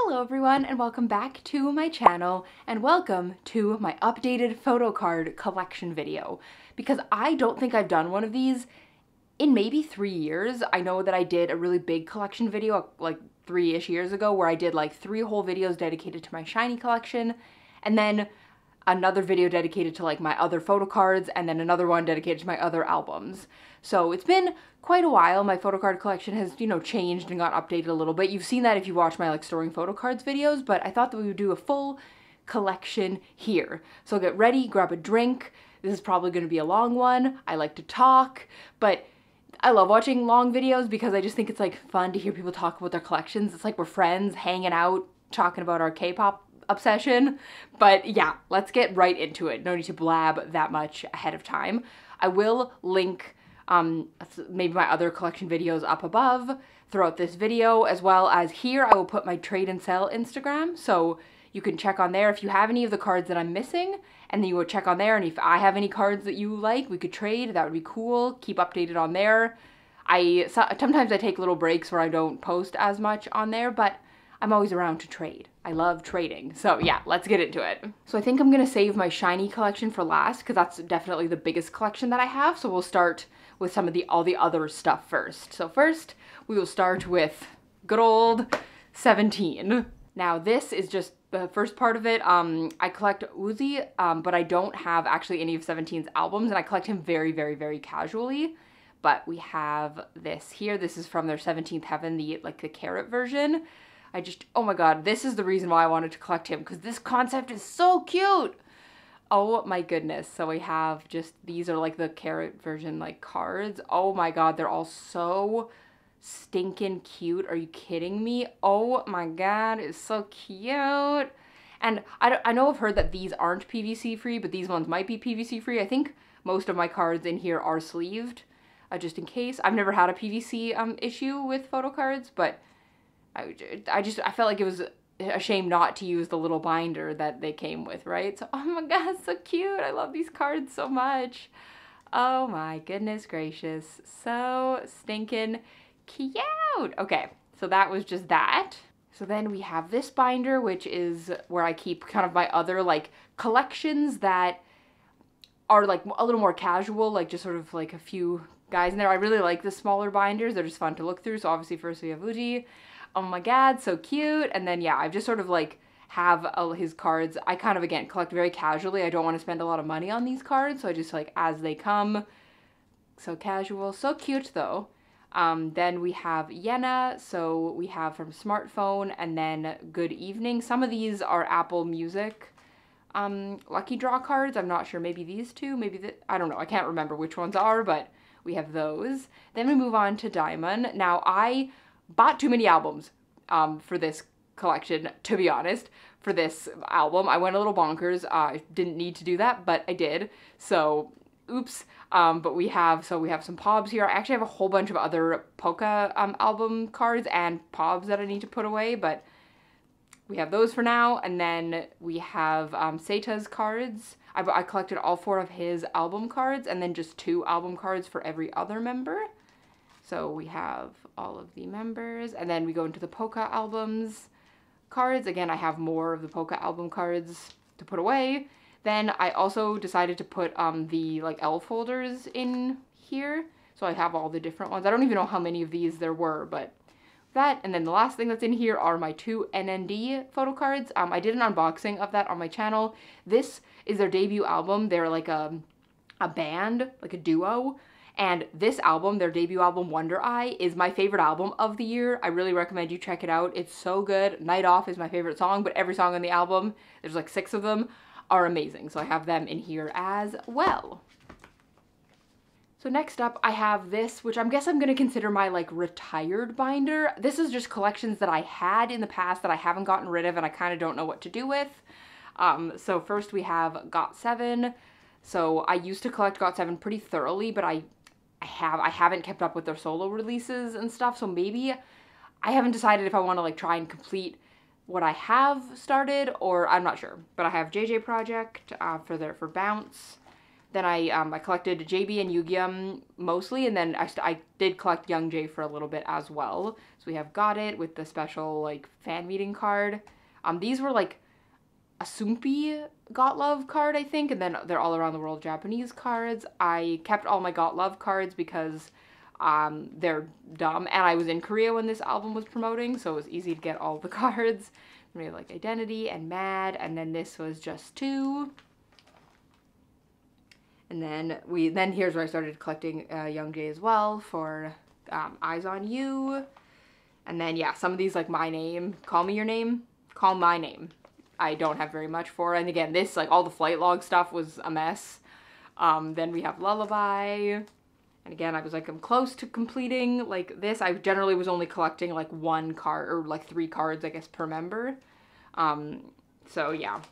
Hello everyone and welcome back to my channel and welcome to my updated photo card collection video, because I don't think I've done one of these in maybe 3 years. I know that I did a really big collection video like 3-ish years ago where I did like 3 whole videos dedicated to my SHINee collection, and then another video dedicated to like my other photo cards, and then another one dedicated to my other albums. So it's been quite a while. My photo card collection has, changed and got updated a little bit. You've seen that if you watch my like storing photo cards videos, but I thought that we would do a full collection here. So get ready, grab a drink. This is probably going to be a long one. I like to talk, but I love watching long videos because I just think it's like fun to hear people talk about their collections. It's like we're friends hanging out, talking about our K-pop obsession. But yeah, let's get right into it. No need to blab that much ahead of time. I will link maybe my other collection videos up above throughout this video, as well as here I will put my trade and sell Instagram, so you can check on there if you have any of the cards that I'm missing, and then you would check on there, and if I have any cards that you like, we could trade. That would be cool. Keep updated on there. Sometimes I take little breaks where I don't post as much on there, but I'm always around to trade. I love trading. So yeah, let's get into it. So I think I'm gonna save my SHINee collection for last because that's definitely the biggest collection that I have. So we'll start with all the other stuff first. So first, we will start with good old 17. Now this is just the first part of it. I collect Uzi, but I don't have actually any of 17's albums, and I collect him very, very, very casually. But we have this here. This is from their 17th Heaven, the carrot version. Oh my god, this is the reason why I wanted to collect him, because this concept is so cute. Oh my goodness. So we have these are like the carrot version cards. Oh my god, they're all so stinking cute. Are you kidding me? Oh my god, it's so cute. And I know I've heard that these aren't PVC free, but these ones might be PVC free. I think most of my cards in here are sleeved, just in case. I've never had a PVC issue with photo cards, but I felt like it was a shame not to use the little binder that they came with, right? So, oh my god, so cute. I love these cards so much. Oh my goodness gracious. So stinking cute. Okay, so that was just that. So then we have this binder, which is where I keep kind of my other collections that are a little more casual, just sort of a few guys in there. I really like the smaller binders. They're just fun to look through. So obviously first we have Uji. Oh my god, so cute. And then yeah, I've just sort of have all his cards. I kind of, again, collect very casually. I don't want to spend a lot of money on these cards, so I just as they come. So casual, so cute though. Then we have YENA, so we have from Smartphone, and then Good Evening. Some of these are Apple Music lucky draw cards. I'm not sure, maybe these two, I don't know, I can't remember which ones are, but we have those. Then we move on to Diamond. Now I bought too many albums for this collection, to be honest. For this album, I went a little bonkers. I didn't need to do that, but I did. So, oops. But we have some POBs here. I actually have a whole bunch of other Polka album cards and POBs that I need to put away, but we have those for now. And then we have Seita's cards. I collected all 4 of his album cards, and then just 2 album cards for every other member. So we have all of the members, and then we go into the Polka albums cards. Again, I have more of the Polka album cards to put away. Then I also decided to put the L folders in here. So I have all the different ones. I don't even know how many of these there were, but that. And then the last thing that's in here are my 2 NND photo cards. I did an unboxing of that on my channel. This is their debut album. They're a band, a duo. And this album, their debut album, Wonder Eye, is my favorite album of the year. I really recommend you check it out. It's so good. Night Off is my favorite song, but every song on the album, there's 6 of them, are amazing. So I have them in here as well. So next up, I have this, which I guess I'm going to consider my retired binder. This is just collections that I had in the past that I haven't gotten rid of, and I kind of don't know what to do with. So first we have GOT7. So I used to collect GOT7 pretty thoroughly, but I haven't kept up with their solo releases and stuff, so maybe I haven't decided if I want to try and complete what I have started, or I'm not sure. But I have JJ Project for Bounce, Then I collected JB and Yu-Gi-Oh mostly, and then I did collect Young J for a little bit as well. So we have Got It with the special like fan meeting card. These were like a Soompi Got Love card, I think, and then they're all around the world Japanese cards. I kept all my Got Love cards because they're dumb, and I was in Korea when this album was promoting, so it was easy to get all the cards. We have like Identity and Mad, and then this was just 2. And then here's where I started collecting Young J as well for Eyes on You. And then yeah, some of these like My Name, Call Me Your Name, Call My Name. I don't have very much for. And again, this like all the flight log stuff was a mess. Then we have Lullaby. And again, I was like, I'm close to completing like this. I generally was only collecting like 1 card or like 3 cards, I guess, per member. So yeah.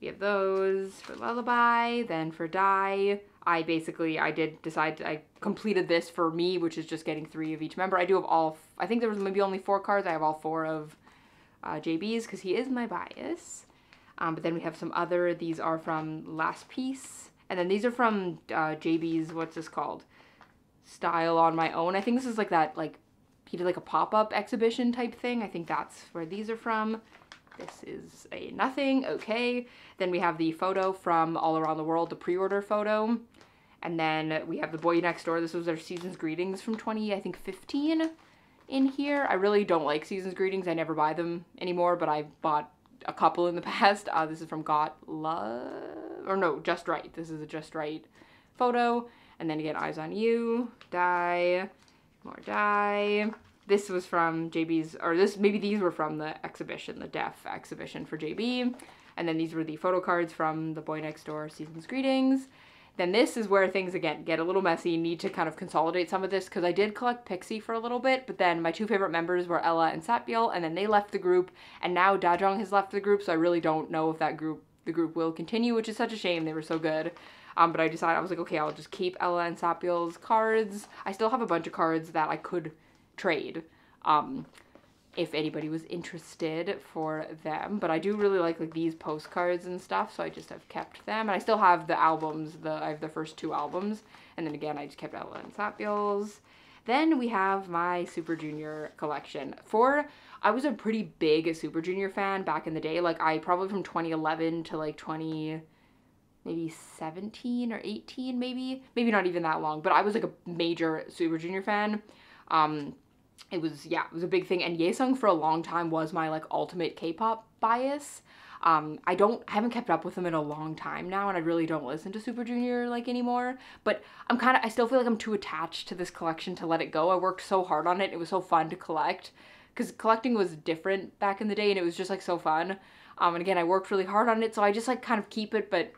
We have those for Lullaby. Then for Die, I did decide I completed this for me, which is just getting 3 of each member. I do have all, I think there was maybe only 4 cards. I have all 4 of JB's because he is my bias. But then we have some other, these are from Last Piece. And then these are from JB's, what's this called? Style on My Own. I think this is like that, like, he did like a pop-up exhibition type thing. I think that's where these are from. This is a nothing, okay. Then we have the photo from All Around the World, the pre-order photo. And then we have the Boy Next Door. This was their Season's Greetings from 2015 in here. I really don't like Season's Greetings. I never buy them anymore, but I bought a couple in the past. This is from Just Right. This is a Just Right photo. And then again, Eyes on You, Die, more Die. This was from JB's, or maybe these were from the exhibition, the Def exhibition for JB. And then these were the photo cards from the Boy Next Door Season's Greetings. Then this is where things, again, get a little messy. Need to kind of consolidate some of this because I did collect Pixie for a little bit, but then my 2 favorite members were Ella and Satbiel, and then they left the group, and now Dajong has left the group, so I really don't know if the group will continue, which is such a shame. They were so good. But I decided, I was like, okay, I'll just keep Ella and Satbiel's cards. I still have a bunch of cards that I could trade if anybody was interested for them, but I do really like these postcards and stuff, so I just have kept them. And I still have the albums, I have the first 2 albums, and then again I just kept Ella and Satbiel's. Then we have my Super Junior collection. I was a pretty big Super Junior fan back in the day, like I probably from 2011 to like maybe 17 or 18, maybe not even that long, but I was like a major Super Junior fan. It was a big thing, and Yaesung for a long time was my like ultimate K-pop bias. I haven't kept up with them in a long time now, and I really don't listen to Super Junior like anymore, but I still feel like I'm too attached to this collection to let it go. I worked so hard on it. It was so fun to collect, because collecting was different back in the day, and it was just like so fun. And again, I worked really hard on it, so I just like kind of keep it, but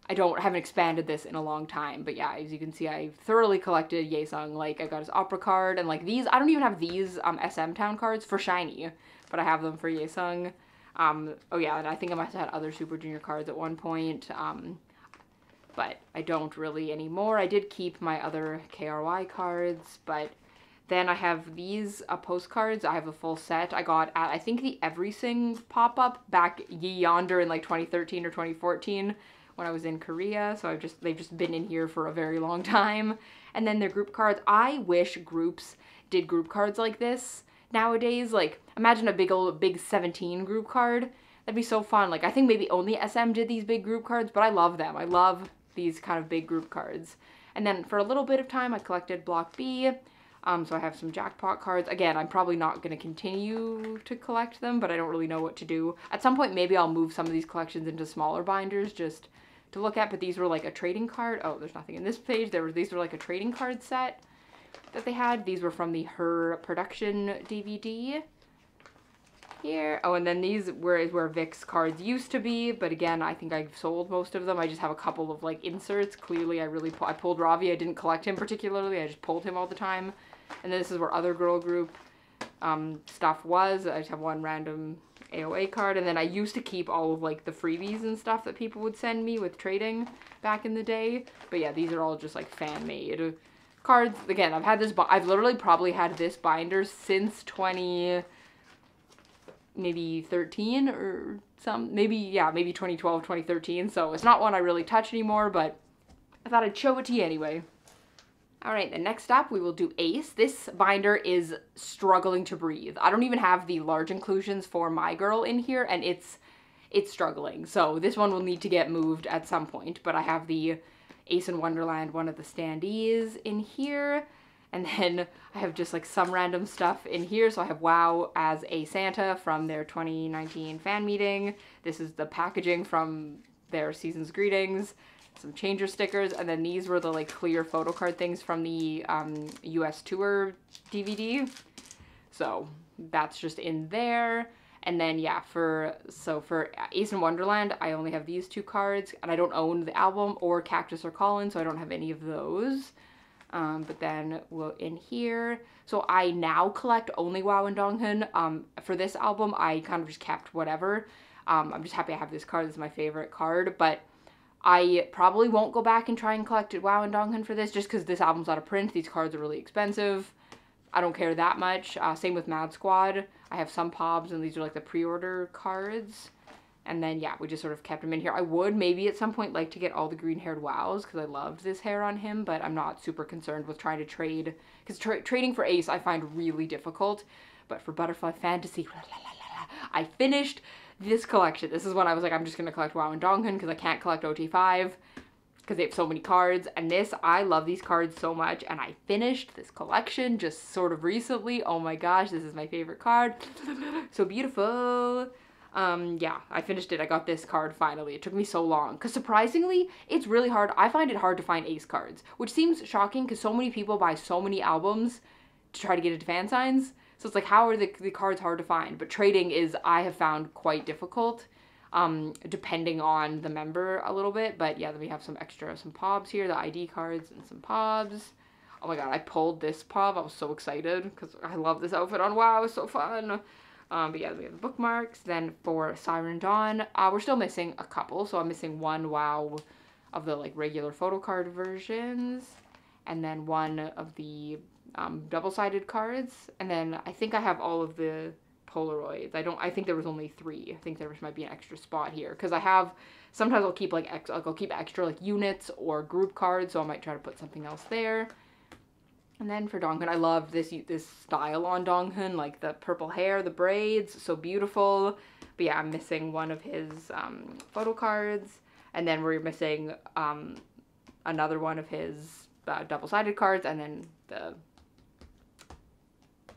I haven't expanded this in a long time. But yeah, as you can see, I thoroughly collected Yaesung. Like, I got his opera card, and like these, I don't even have these SM Town cards for SHINee, but I have them for Yaesung. Oh yeah, and I think I must have had other Super Junior cards at one point, but I don't really anymore. I did keep my other KRY cards, but then I have these postcards. I have a full set. I got at, I think, the Everysing pop-up back yonder in like 2013 or 2014. When I was in Korea, so they've just been in here for a very long time. And then their group cards. I wish groups did group cards like this nowadays. Like, imagine a big 17 group card. That'd be so fun. Like, I think maybe only SM did these big group cards, but I love them. I love these kind of big group cards. And then for a little bit of time, I collected Block B. So I have some jackpot cards. Again, I'm probably not going to continue to collect them, but I don't really know what to do. At some point, maybe I'll move some of these collections into smaller binders just to look at, but these were like a trading card. Oh, there's nothing in this page. These were like a trading card set that they had. These were from the Her Production DVD here. Oh, and then these is where Vic's cards used to be, but again, I think I've sold most of them. I just have a couple of like inserts. Clearly, I pulled Ravi. I didn't collect him particularly. I just pulled him all the time. And then this is where other girl group stuff was. I just have one random AOA card, and then I used to keep all of like the freebies and stuff that people would send me with trading back in the day. But yeah, these are all just like fan-made cards. Again, I've literally probably had this binder since 2013 or maybe 2012, 2013. So it's not one I really touch anymore, but I thought I'd show it to you anyway. All right, the next up we will do Ace. This binder is struggling to breathe. I don't even have the large inclusions for My Girl in here, and it's struggling. So this one will need to get moved at some point, but I have the Ace in Wonderland, one of the standees in here. And then I have just like some random stuff in here. So I have WoW as a Santa from their 2019 fan meeting. This is the packaging from their season's greetings. Some changer stickers, and then these were the like clear photo card things from the US tour DVD. So that's just in there. And then yeah, for Ace in Wonderland, I only have these two cards, and I don't own the album or Cactus or Colin, so I don't have any of those. But then we'll in here. So I now collect only WoW and Donghun. For this album, I kind of just kept whatever. I'm just happy I have this card. This is my favorite card, but I probably won't go back and try and collect WoW and Donghun for this, just because this album's out of print. These cards are really expensive. I don't care that much. Same with Mad Squad. I have some Pobs, and these are like the pre-order cards. And then, yeah, we just sort of kept him in here. I would maybe at some point like to get all the green-haired WoWs, because I loved this hair on him, but I'm not super concerned with trying to trade, because trading for Ace I find really difficult. But for Butterfly Fantasy, I finished this collection. This is when I was like, I'm just going to collect WoW and Donghun because I can't collect OT5 because they have so many cards. And this, I love these cards so much, and I finished this collection just sort of recently. Oh my gosh, this is my favorite card. So beautiful. Yeah, I finished it. I got this card finally. It took me so long because surprisingly, it's really hard. I find it hard to find Ace cards, which seems shocking because so many people buy so many albums to try to get into fan signs. So it's like, how are the cards hard to find? But trading is, I have found, quite difficult, depending on the member a little bit. But yeah, then we have some Pobs here, the ID cards and some Pobs. Oh my god, I pulled this Pob. I was so excited because I love this outfit on WoW. It was so fun. But yeah, we have the bookmarks. Then for Siren Dawn, we're still missing a couple. So I'm missing one WoW of the like regular photo card versions, and then one of the double-sided cards, and then I think I have all of the Polaroids. I think there was only 3. I think there might be an extra spot here, because I have, sometimes I'll keep like, I'll keep extra like units or group cards, so I might try to put something else there. And then for Donghun, I love this style on Donghun, like the purple hair, the braids, so beautiful. But yeah, I'm missing one of his photo cards, and then we're missing another one of his double-sided cards, and then the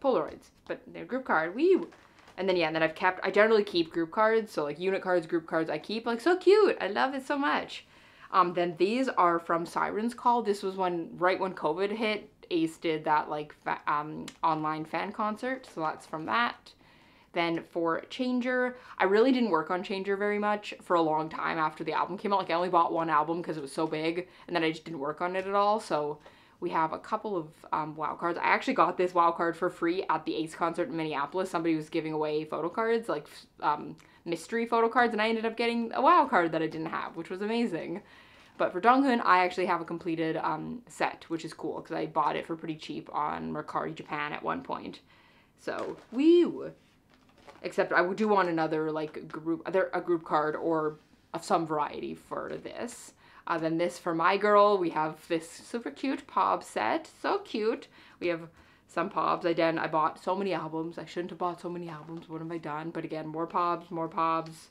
Polaroids, but they're group card, woo! And then yeah, and then I generally keep group cards, so like unit cards, group cards, I keep, like, so cute, I love it so much. Then these are from Siren's Call. This was right when COVID hit, Ace did that like online fan concert, so that's from that. Then for Changer, I really didn't work on Changer very much for a long time after the album came out. Like, I only bought one album because it was so big, and then I just didn't work on it at all, so we have a couple of WoW cards. I actually got this WoW card for free at the Ace concert in Minneapolis. Somebody was giving away photo cards, like mystery photo cards, and I ended up getting a WoW card that I didn't have, which was amazing. But for Donghun, I actually have a completed set, which is cool, because I bought it for pretty cheap on Mercari Japan at one point. So, woo! Except I do want another, like, a group card or of some variety for this. Then this for My Girl, we have this super cute Pob set. So cute. We have some Pobs. I bought so many albums. I shouldn't have bought so many albums. What have I done? But again, more Pobs, more Pobs.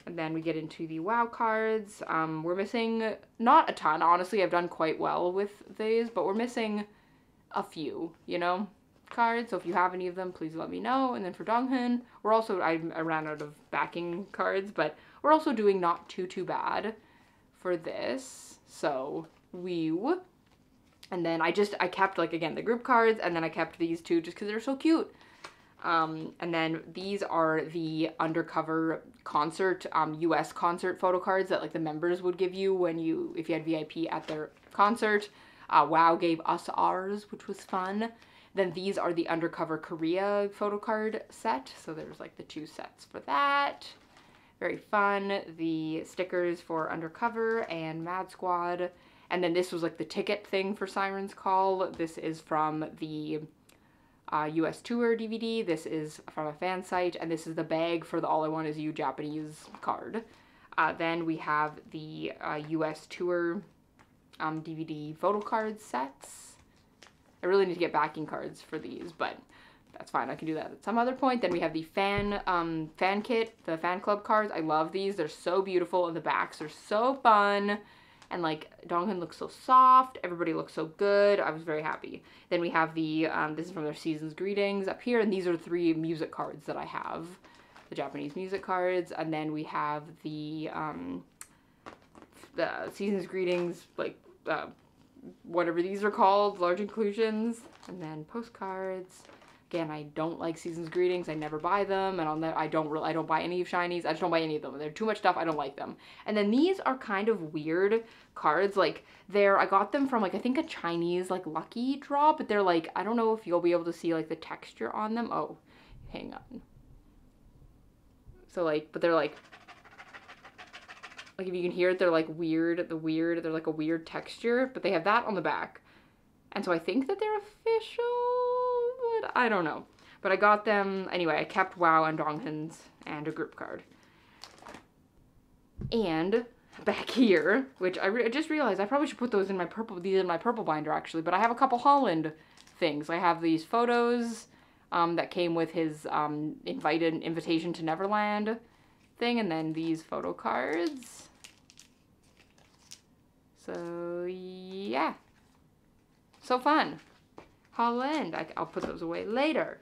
And then we get into the WoW cards. We're missing not a ton. Honestly, I've done quite well with these, but we're missing a few, you know, cards. So if you have any of them, please let me know. And then for Donghun, we're also, I ran out of backing cards, but we're also doing not too bad for this. So, woo. And then I kept, like, again, the group cards, and then I kept these two just because they're so cute. And then these are the undercover concert, US concert photo cards that, like, the members would give you if you had VIP at their concert. WoW gave us ours, which was fun. Then these are the undercover Korea photo card set. So there's, like, the 2 sets for that. Very fun. The stickers for Undercover and Mad Squad. And then this was like the ticket thing for Siren's Call. This is from the US Tour DVD. This is from a fan site. And this is the bag for the All I Want Is You Japanese card. Then we have the US Tour DVD photo card sets. I really need to get backing cards for these, but that's fine. I can do that at some other point. Then we have the fan kit, the fan club cards. I love these. They're so beautiful, and the backs are so fun. And like, Donghyun looks so soft. Everybody looks so good. I was very happy. Then we have the, this is from their Season's Greetings up here. And these are 3 music cards that I have. The Japanese music cards. And then we have the Season's Greetings, like, whatever these are called, large inclusions. And then postcards. Again, I don't like Season's Greetings. I never buy them, and I don't buy any of SHINee's. I just don't buy any of them. They're too much stuff. I don't like them. And then these are kind of weird cards. Like, I got them from, like, I think a Chinese, like, lucky draw, but they're, like, I don't know if you'll be able to see, like, the texture on them. Oh, hang on. So, like, but they're, like, if you can hear it, they're, like, weird. They're, like, a weird texture, but they have that on the back. And so I think that they're official, but I don't know. But I got them, anyway, I kept WoW and Donghyun's and a group card. And back here, which I just realized I probably should put these in my purple binder actually, but I have a couple Holland things. I have these photos that came with his invitation to Neverland thing, and then these photo cards. So yeah. So fun. Holland. I'll put those away later.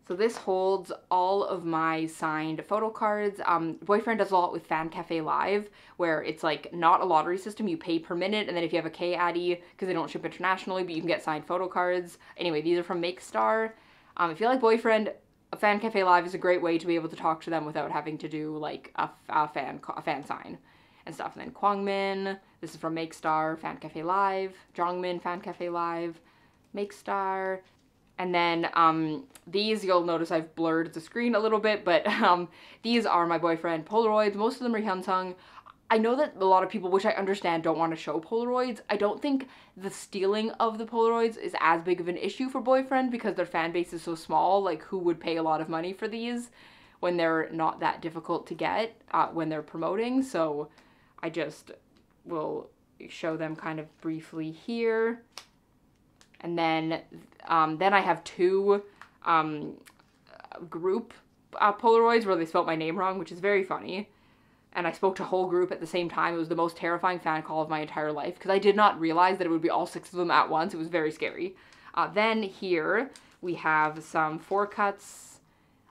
So this holds all of my signed photo cards. Boyfriend does a lot with Fan Cafe Live, where it's like not a lottery system. You pay per minute, and then if you have a K-Addy, because they don't ship internationally, but you can get signed photo cards. Anyway, these are from MakeStar. If you like Boyfriend, a Fan Cafe Live is a great way to be able to talk to them without having to do like a fan sign and stuff. And then Kwangmin, this is from MakeStar, Fan Cafe Live. Jongmin, Fan Cafe Live, MakeStar. And then these, you'll notice I've blurred the screen a little bit, but these are my Boyfriend Polaroids. Most of them are Hyunsung. I know that a lot of people, which I understand, don't want to show Polaroids. I don't think the stealing of the Polaroids is as big of an issue for Boyfriend because their fan base is so small. Like, who would pay a lot of money for these when they're not that difficult to get when they're promoting? So I just will show them kind of briefly here. And then I have 2 group Polaroids where they spelled my name wrong, which is very funny. And I spoke to a whole group at the same time. It was the most terrifying fan call of my entire life because I did not realize that it would be all 6 of them at once. It was very scary. Then here we have some 4 cuts.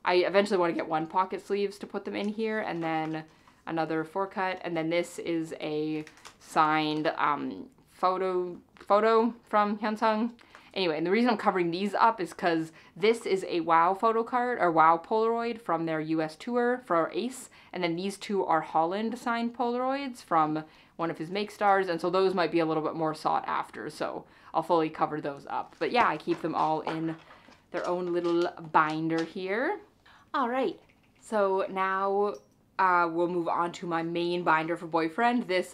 I eventually want to get 1 pocket sleeves to put them in here, and then another 4 cut, and then this is a signed photo from Hyunsung. Anyway, and the reason I'm covering these up is because this is a WoW photo card, or WoW Polaroid from their US tour for ACE, and then these 2 are Holland signed Polaroids from one of his MakeStars, and so those might be a little bit more sought after, so I'll fully cover those up. But yeah, I keep them all in their own little binder here. All right, so now we'll move on to my main binder for Boyfriend. This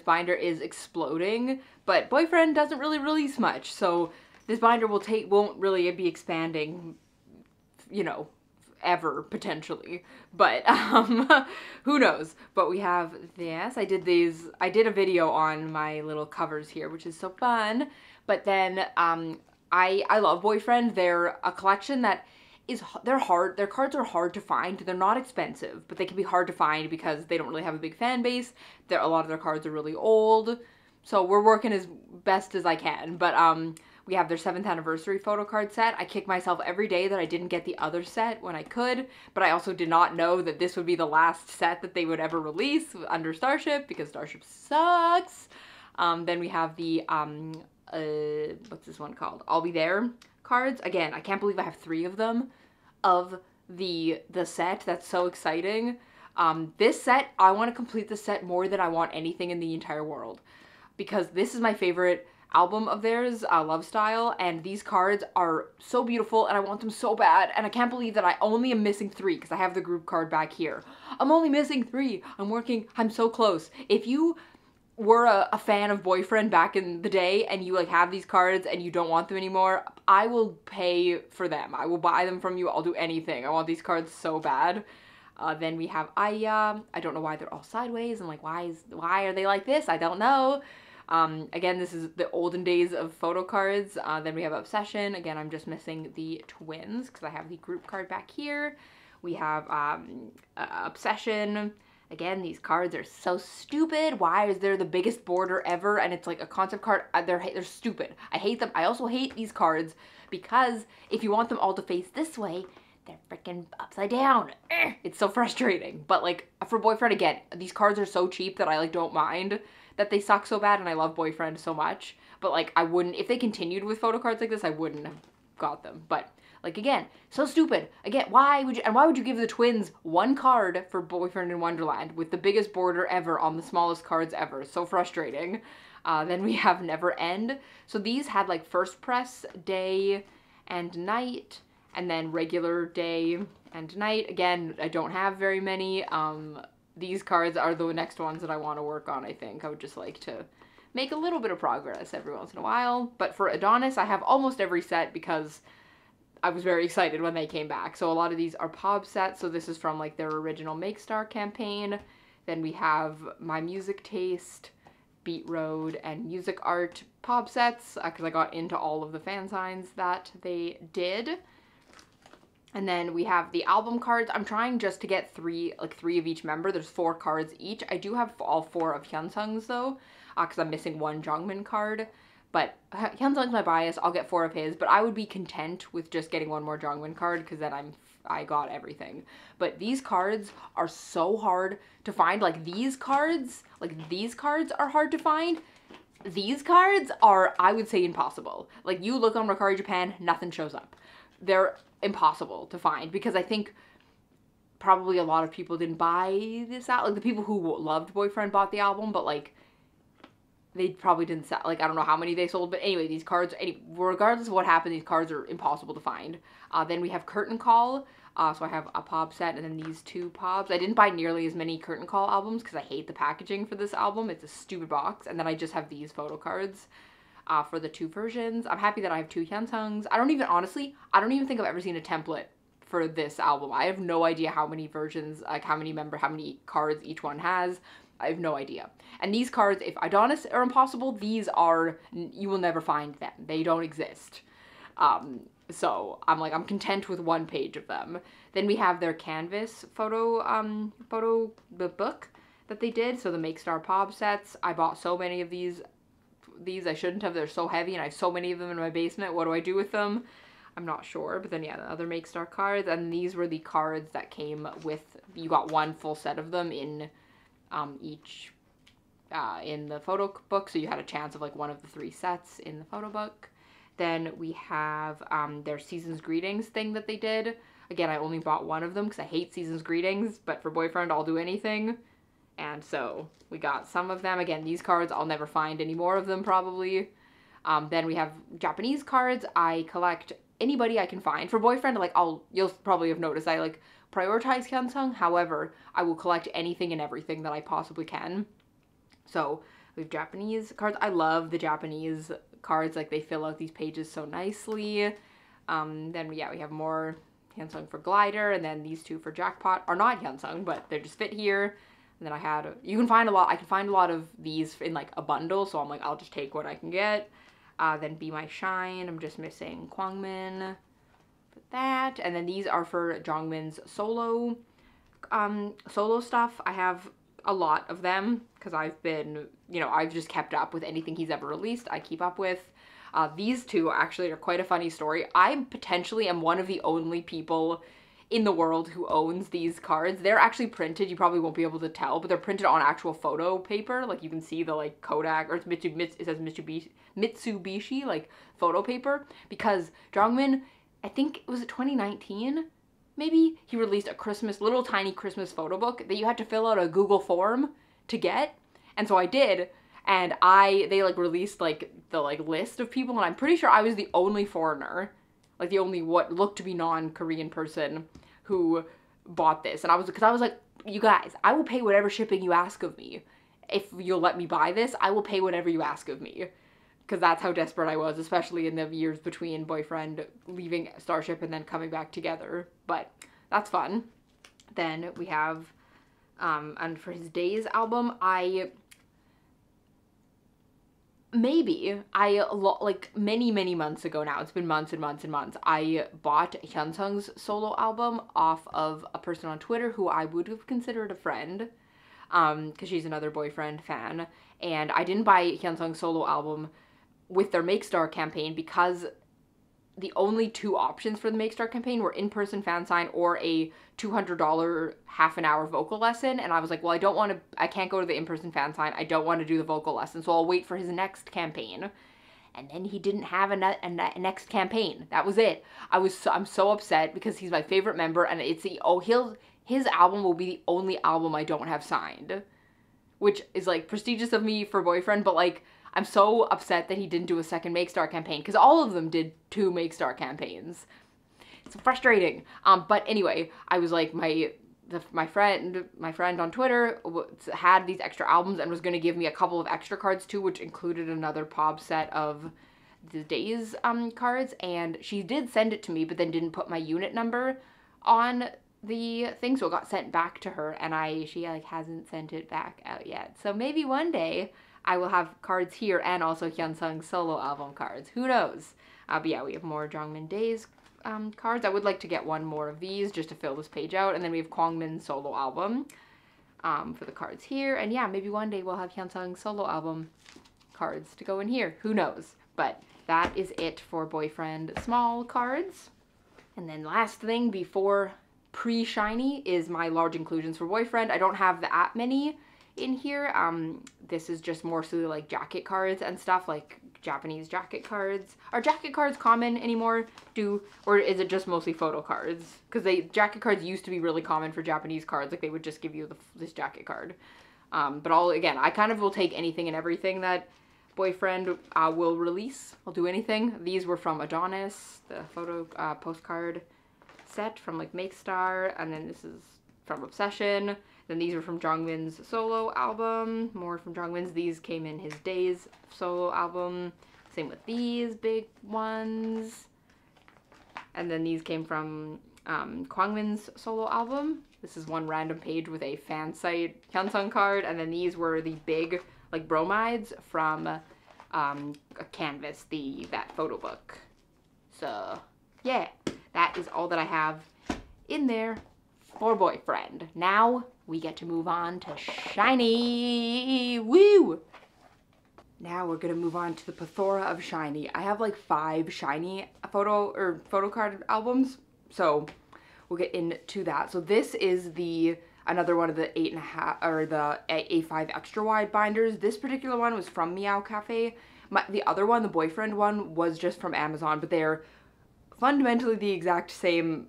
binder is exploding, but Boyfriend doesn't really release much, so this binder won't really be expanding, you know, ever, potentially. But, who knows? But we have this. I did a video on my little covers here, which is so fun. But then, I love Boyfriend. They're a collection that their cards are hard to find. They're not expensive, but they can be hard to find because they don't really have a big fan base. A lot of their cards are really old. So we're working as best as I can. But, we have their 7th anniversary photo card set. I kick myself every day that I didn't get the other set when I could, but I also did not know that this would be the last set that they would ever release under Starship, because Starship sucks. Then we have the, what's this one called? I'll Be There cards. Again, I can't believe I have 3 of them of the set. That's so exciting. This set, I want to complete the set more than I want anything in the entire world, because this is my favorite album of theirs, Love Style, and these cards are so beautiful and I want them so bad, and I can't believe that I only am missing 3 because I have the group card back here. I'm only missing 3. I'm so close. If you were a fan of Boyfriend back in the day and you like have these cards and you don't want them anymore, I will pay for them. I will buy them from you. I'll do anything. I want these cards so bad. Then we have Aya. I don't know why they're all sideways and like why are they like this? I don't know. Again, this is the olden days of photo cards. Then we have Obsession. Again, I'm just missing the twins because I have the group card back here. We have Obsession. Again, these cards are so stupid. Why is there the biggest border ever? And it's like a concept card. They're stupid. I hate them. I also hate these cards because if you want them all to face this way, they're freaking upside down. It's so frustrating. But like for Boyfriend, again, these cards are so cheap that I like don't mind that they suck so bad, and I love Boyfriend so much. But like I wouldn't, if they continued with photo cards like this, I wouldn't have got them. But like, again, so stupid. Again, why would you give the twins one card for Boyfriend in Wonderland with the biggest border ever on the smallest cards ever? So frustrating. Then we have Never End. So these had like first press, day, and night, and then regular day and night. Again, I don't have very many. These cards are the next ones that I want to work on, I think. I would just like to make a little bit of progress every once in a while. But for Adonis, I have almost every set because I was very excited when they came back. So a lot of these are POB sets. So this is from like their original Make Star campaign. Then we have My Music Taste, Beat Road, and Music Art POB sets because I got into all of the fan signs that they did. And then we have the album cards. I'm trying just to get three of each member. There's 4 cards each. I do have all 4 of Hyunsung's though, because I'm missing 1 Jongmin card. But Hyunsung's my bias. I'll get 4 of his, but I would be content with just getting 1 more Jongmin card because then I got everything. But these cards are so hard to find. Like these cards are hard to find. These cards are, I would say, impossible. Like you look on Mercari Japan, nothing shows up. They're impossible to find because I think probably a lot of people didn't buy this out. Like the people who loved Boyfriend bought the album, but like they probably didn't sell. Like I don't know how many they sold, but anyway, these cards, regardless of what happened, these cards are impossible to find. Then we have Curtain Call. So I have a POB set and then these 2 POBs. I didn't buy nearly as many Curtain Call albums because I hate the packaging for this album. It's a stupid box. And then I just have these photo cards for the 2 versions. I'm happy that I have 2 Hyunsungs. I don't even think I've ever seen a template for this album. I have no idea how many versions, like how many cards each one has. I have no idea. And these cards, if Adonis are impossible, these are, you will never find them. They don't exist. So I'm content with 1 page of them. Then we have their canvas photo book that they did. So the Make Star POB sets. I bought so many of these I shouldn't have. They're so heavy and I have so many of them in my basement. What do I do with them? I'm not sure. But then yeah, the other Make Star cards. And these were the cards that came with, you got 1 full set of them in each in the photo book. So you had a chance of like 1 of the 3 sets in the photo book. Then we have their Season's Greetings thing that they did. Again, I only bought 1 of them because I hate Season's Greetings, but for Boyfriend, I'll do anything. And so we got some of them. Again, these cards, I'll never find any more of them probably. Then we have Japanese cards. I collect anybody I can find. For Boyfriend, like you'll probably have noticed I like prioritize Hyunsung. However, I will collect anything and everything that I possibly can. So we have Japanese cards. I love the Japanese cards. Like they fill out these pages so nicely. Then we have more Hyunsung for Glider, and then these 2 for Jackpot are not Hyunsung, but they just fit here. And then I can find a lot of these in like a bundle, so I'm like, I'll just take what I can get. Then Be My Shine, I'm just missing Kwangmin. Put that. And then these are for Jongmin's solo stuff. I have a lot of them because I've been, I've just kept up with anything he's ever released. I keep up with. These 2 actually are quite a funny story. I potentially am one of the only people in the world who owns these cards. They're actually printed. You probably won't be able to tell, but they're printed on actual photo paper. Like you can see the like Kodak, or it says Mitsubishi like photo paper, because Jongmin, I think it was 2019, maybe, he released a little tiny Christmas photo book that you had to fill out a Google form to get. And so I did, and they like released like the like list of people, and I'm pretty sure I was the only foreigner, like the only what looked to be non-Korean person who bought this. And I was like, you guys, I will pay whatever shipping you ask of me. If you'll let me buy this, I will pay whatever you ask of me. Because that's how desperate I was, especially in the years between Boyfriend leaving Starship and then coming back together. But that's fun. Then we have, and for his Days album, like many months ago now, it's been months and months and months, I bought Hyunsung's solo album off of a person on Twitter who I would have considered a friend, because she's another boyfriend fan, and I didn't buy Hyunsung's solo album with their Make Star campaign because the only two options for the Make Star campaign were in-person fan sign or a $200 half an hour vocal lesson. And I was like, well, I can't go to the in-person fan sign. I don't want to do the vocal lesson. So I'll wait for his next campaign. And then he didn't have a next campaign. That was it. I'm so upset because he's my favorite member, and it's his album will be the only album I don't have signed, which is like prestigious of me for boyfriend, but like, I'm so upset that he didn't do a second Make Star campaign, because all of them did 2 Make Star campaigns. It's frustrating. But anyway, I was like, my friend on Twitter had these extra albums and was going to give me a couple of extra cards too, which included another POB set of the Days cards, and she did send it to me, but then didn't put my unit number on the thing, so it got sent back to her, and she like hasn't sent it back out yet. So maybe one day I will have cards here and also Hyunsung's solo album cards. Who knows? But yeah, we have more Jongmin Days cards. I would like to get one more of these just to fill this page out. And then we have Kwangmin's solo album for the cards here. And yeah, maybe one day we'll have Hyunsung's solo album cards to go in here. Who knows? But that is it for boyfriend small cards. And then last thing before pre-SHINee is my large inclusions for boyfriend. I don't have that many in here. This is just mostly like jacket cards and stuff, like Japanese jacket cards. Are jacket cards common anymore? Or is it just mostly photo cards? Because jacket cards used to be really common for Japanese cards, like they would just give you this jacket card. But again, I kind of will take anything and everything that boyfriend will release. I'll do anything. These were from Adonis, the photo postcard set from like Make Star, and then this is from Obsession. Then these are from Jongmin's solo album. More from Jongmin's. These came in his Days solo album. Same with these big ones. And then these came from Kwangmin's solo album. This is one random page with a fan site Hyunsung card. And then these were the big like bromides from a Canvas, that photo book. So yeah, that is all that I have in there for boyfriend. Now we get to move on to SHINee. Woo! Now we're gonna move on to the plethora of SHINee. I have like 5 SHINee photo card albums, so we'll get into that. So this is another one of the 8.5 or the A5 extra wide binders. This particular one was from Meow Cafe. The other one, the boyfriend one, was just from Amazon, but they're fundamentally the exact same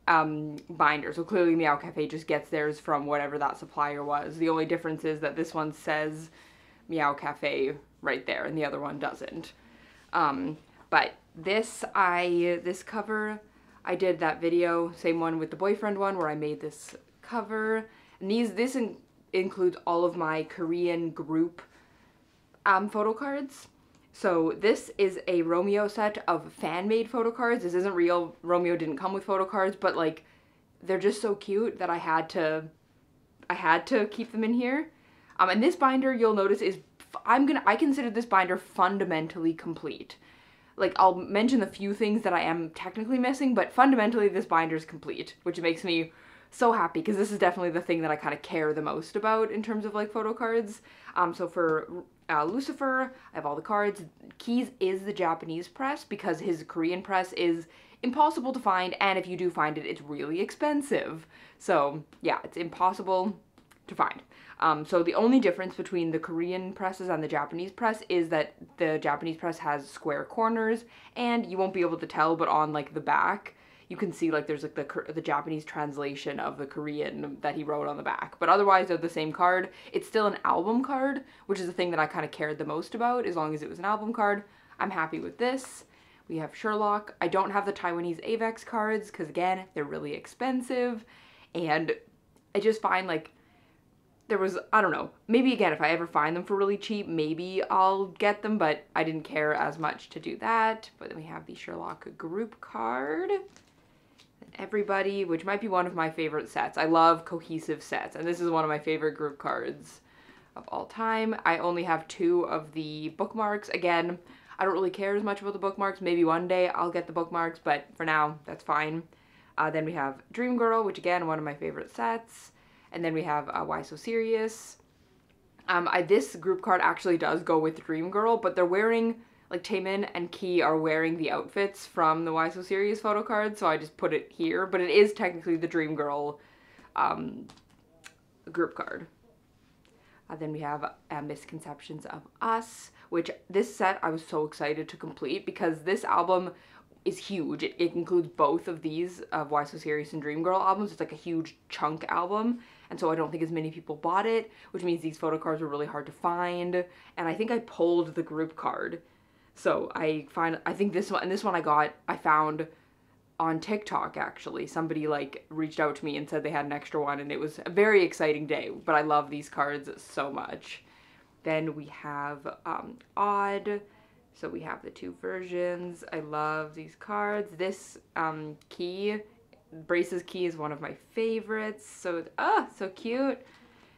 binder. So clearly Meow Cafe just gets theirs from whatever that supplier was. The only difference is that this one says Meow Cafe right there and the other one doesn't. But this cover, I did that video, same one with the boyfriend one where I made this cover. And this includes all of my Korean group photo cards. So this is a Romeo set of fan-made photo cards. This isn't real. Romeo didn't come with photo cards, but like they're just so cute that I had to keep them in here. And this binder, you'll notice, is I consider this binder fundamentally complete. Like, I'll mention the few things that I am technically missing, but fundamentally this binder is complete, which makes me so happy because this is definitely the thing that I kind of care the most about in terms of like photo cards. So for Lucifer, I have all the cards. Keys is the Japanese press because his Korean press is impossible to find, and if you do find it, it's really expensive. So yeah, it's impossible to find. So the only difference between the Korean presses and the Japanese press is that the Japanese press has square corners, and you won't be able to tell, but on like the back, you can see like there's like the Japanese translation of the Korean that he wrote on the back. But otherwise they're the same card. It's still an album card, which is the thing that I kind of cared the most about. As long as it was an album card, I'm happy with this. We have Sherlock. I don't have the Taiwanese Avex cards because again, they're really expensive. And I just find like I don't know, maybe again, if I ever find them for really cheap, maybe I'll get them, but I didn't care as much to do that. But then we have the Sherlock group card. Everybody, which might be one of my favorite sets. I love cohesive sets, and this is one of my favorite group cards of all time. I only have 2 of the bookmarks. Again, I don't really care as much about the bookmarks. Maybe one day I'll get the bookmarks, but for now, that's fine. Then we have Dream Girl, which again, one of my favorite sets. And then we have Why So Serious. This group card actually does go with Dream Girl, but they're wearing, like Taemin and Key are wearing the outfits from the Why So Serious photo card, so I just put it here, but it is technically the Dream Girl group card. Then we have Misconceptions of Us, which this set I was so excited to complete because this album is huge. It includes both of these of Why So Serious and Dream Girl albums. It's like a huge chunk album, and so I don't think as many people bought it, which means these photo cards were really hard to find, and I think I pulled the group card. So I think this one I found on TikTok actually. Somebody like reached out to me and said they had an extra one, and it was a very exciting day, but I love these cards so much. Then we have Odd. So we have the 2 versions. I love these cards. This Key, Brace's Key is one of my favorites. So, so cute.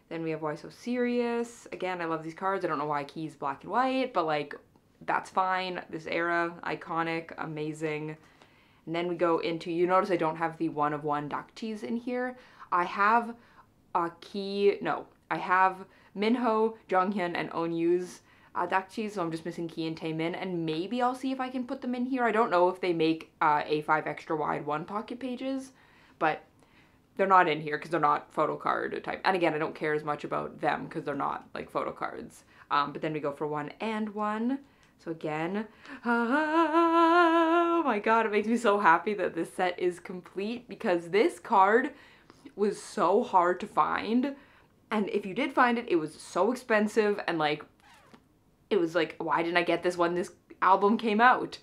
Then we have Why So Serious. Again, I love these cards. I don't know why Key's black and white, but like, that's fine. This era, iconic, amazing. And then we go into, you notice I don't have the 1 of 1 Dakchis in here. I have I have Minho, Jonghyun, and Onyu's Dakchi, so I'm just missing Key and Taemin, and maybe I'll see if I can put them in here. I don't know if they make A5 extra wide 1 pocket pages, but they're not in here because they're not photo card type. And again, I don't care as much about them because they're not like photo cards. But then we go for 1 and 1. So again, oh my god, it makes me so happy that this set is complete because this card was so hard to find. And if you did find it, it was so expensive, and like, it was like, why didn't I get this when this album came out?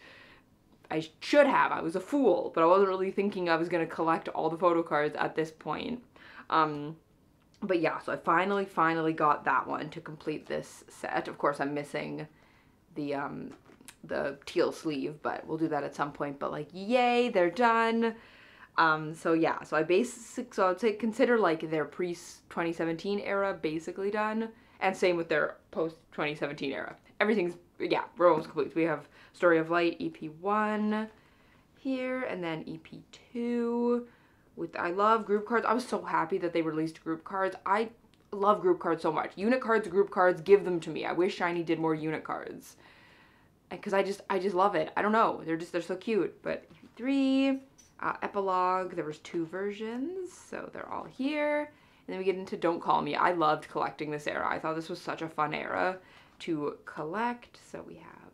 I should have. I was a fool, but I wasn't really thinking I was going to collect all the photo cards at this point. But yeah, so I finally got that one to complete this set. Of course, I'm missing the teal sleeve, but we'll do that at some point. But like, yay, they're done. So yeah, so so I'd say consider like their pre-2017 era basically done, and same with their post-2017 era. Everything's, yeah, we're almost complete. We have Story of Light EP1 here, and then EP2 with, I love group cards. I was so happy that they released group cards. I love group cards so much. Unit cards, group cards, give them to me. I wish SHINee did more unit cards, because I just love it. I don't know, they're so cute. But EP3, Epilogue, there was 2 versions, so they're all here. And then we get into Don't Call Me. I loved collecting this era. I thought this was such a fun era to collect. So we have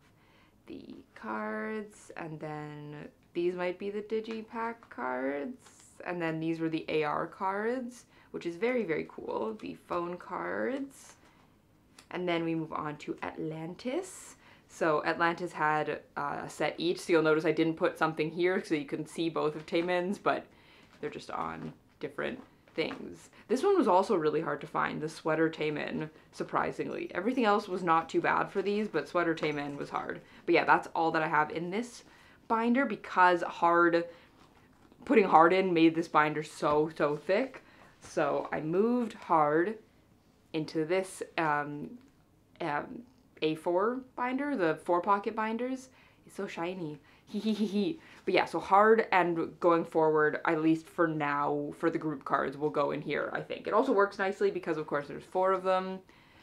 the cards, and then these might be the Digipack cards, and then these were the AR cards, which is very, very cool. The phone cards. And then we move on to Atlantis. So Atlantis had a set each, so you'll notice I didn't put something here so you can see both of Taemin's, but they're just on different things. This one was also really hard to find, the Sweater Taemin, surprisingly. Everything else was not too bad for these, but Sweater Taemin was hard. But yeah, that's all that I have in this binder, because putting hard in made this binder so thick. So I moved hard into this A4 binder, the 4-pocket binders. It's so shiny. But yeah, so hard, and going forward, at least for now, for the group cards, will go in here, I think. It also works nicely because, of course, there's 4 of them.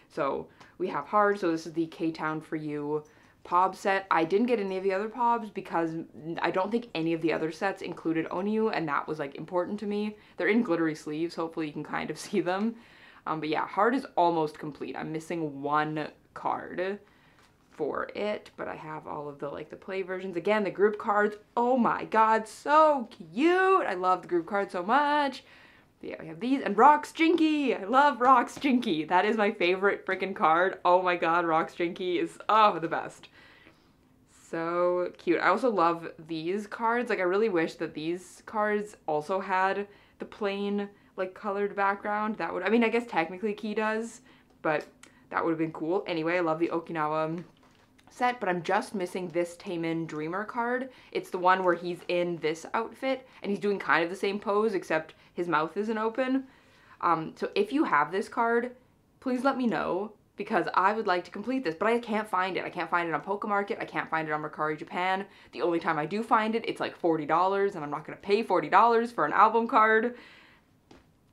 So we have hard. So this is the K-Town For You POB set. I didn't get any of the other POBs because I don't think any of the other sets included Onyu, and that was like important to me. They're in glittery sleeves. Hopefully you can kind of see them. But yeah, hard is almost complete. I'm missing 1 card for it, but I have all of the like the play versions. Again, the group cards, oh my god, so cute. I love the group cards so much. But yeah, we have these, and Rox Jinky. I love Rox Jinky. That is my favorite freaking card. Oh my god, Rox Jinky is the best. So cute. I also love these cards. Like, I really wish that these cards also had the plain like colored background. That would, I mean, I guess technically Key does, but that would have been cool. Anyway, I love the Okinawa set, but I'm just missing this Taemin Dreamer card. It's the one where he's in this outfit and he's doing kind of the same pose except his mouth isn't open. So if you have this card, please let me know because I would like to complete this, but I can't find it. I can't find it on Pokemarket. I can't find it on Mercari Japan. The only time I do find it, it's like $40 and I'm not gonna pay $40 for an album card.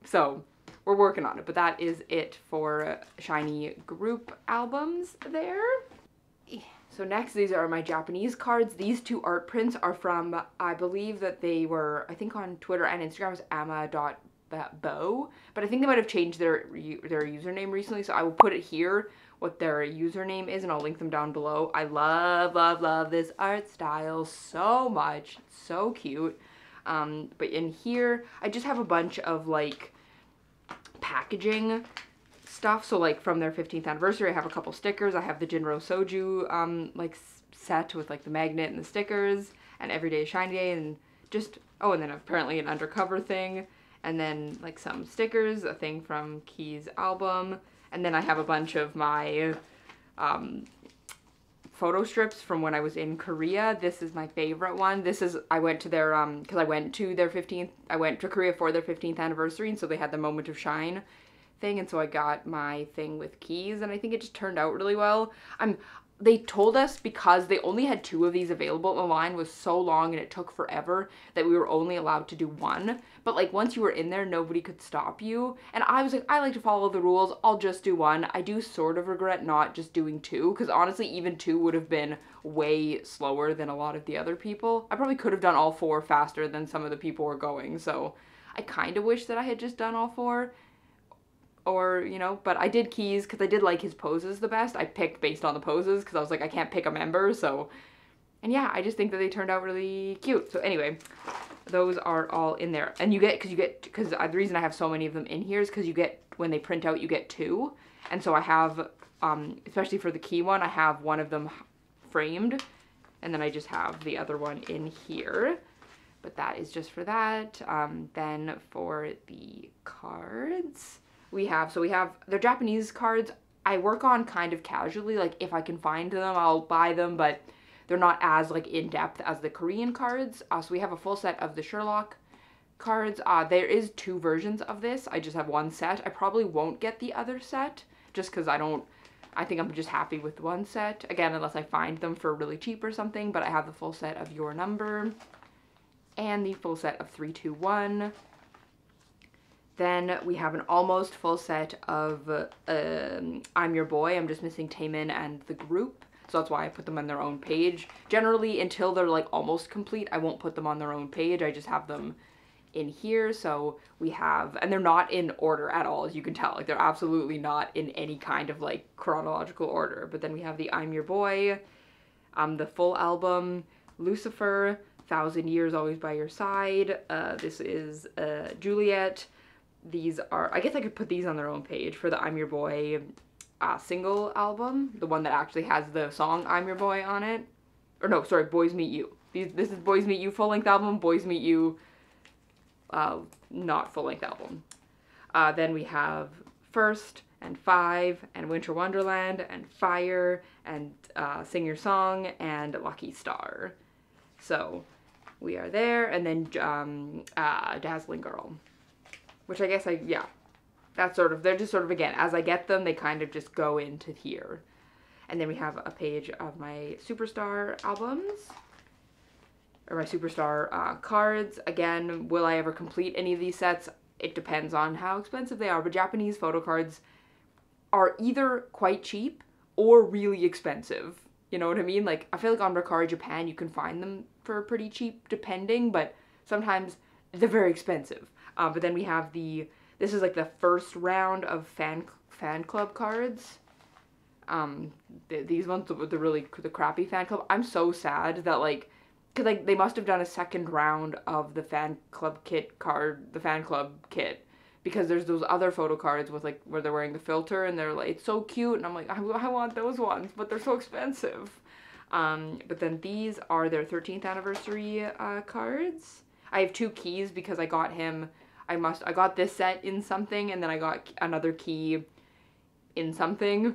So we're working on it, but that is it for SHINee group albums there. So next, these are my Japanese cards. These two art prints are from, I believe that they were, I think on Twitter and Instagram was ama.bo, but I think they might have changed their username recently, so I will put it here, what their username is, and I'll link them down below. I love, love, love this art style so much. It's so cute. But in here, I just have a bunch of like packaging stuff. So like from their 15th anniversary, I have a couple stickers. I have the Jinro Soju like set with like the magnet and the stickers, and Everyday is Shiny Day, and just, oh, and then apparently an undercover thing, and then like some stickers, a thing from Key's album, and then I have a bunch of my photo strips from when I was in Korea. This is my favorite one. This is, I went to their, because I went to Korea for their 15th anniversary, and so they had the Moment of Shine thing, and so I got my thing with Keys, and I think it just turned out really well. They told us, because they only had 2 of these available, the line was so long and it took forever that we were only allowed to do 1, but like once you were in there, nobody could stop you, and I was like, I like to follow the rules, I'll just do 1. I do sort of regret not just doing 2, because honestly even 2 would have been way slower than a lot of the other people. I probably could have done all 4 faster than some of the people were going, so I kind of wish that I had just done all 4. Or, you know, but I did Keys because I did like his poses the best. I picked based on the poses because I was like, I can't pick a member, so. And yeah, I just think that they turned out really cute. So anyway, those are all in there. And you get, because the reason I have so many of them in here is because you get, when they print out, you get 2. And so I have, especially for the Key one, I have one of them framed. And then I just have the other one in here. But that is just for that. Then for the cards, we have they're Japanese cards. I work on kind of casually, like if I can find them, I'll buy them, but they're not as like in-depth as the Korean cards. So we have a full set of the Sherlock cards. There is 2 versions of this. I just have 1 set. I probably won't get the other set just because I think I'm just happy with 1 set. Again, unless I find them for really cheap or something, but I have the full set of Your Number and the full set of 321. Then we have an almost full set of I'm Your Boy. I'm just missing Taemin and the group, so that's why I put them on their own page. Generally, until they're like almost complete, I won't put them on their own page. I just have them in here. So we have, and they're not in order at all, as you can tell. Like they're absolutely not in any kind of like chronological order. But then we have the I'm Your Boy, the full album, Lucifer, 1,000 Years Always by Your Side. This is Juliet. These are, I guess I could put these on their own page for the I'm Your Boy single album, the one that actually has the song I'm Your Boy on it. Or no, sorry, Boys Meet You. This is Boys Meet You full-length album, Boys Meet You not full-length album. Then we have First and 5 and Winter Wonderland and Fire and Sing Your Song and Lucky Star. So we are there, and then Dazzling Girl. Which I guess yeah, that's sort of, they're just sort of, again, as I get them, they kind of just go into here. And then we have a page of my Superstar albums, or my Superstar cards. Again, will I ever complete any of these sets? It depends on how expensive they are, but Japanese photo cards are either quite cheap or really expensive. You know what I mean? Like, I feel like on Mercari Japan, you can find them for pretty cheap, depending, but sometimes they're very expensive. But then we have this is like the first round of fan club cards. These ones, the crappy fan club. I'm so sad that like, cause like they must have done a second round of the fan club kit, because there's those other photo cards with like, where they're wearing the filter and they're like, it's so cute. And I'm like, I want those ones, but they're so expensive. But then these are their 13th anniversary cards. I have 2 keys because I got him, I got this set in something, and then I got another key in something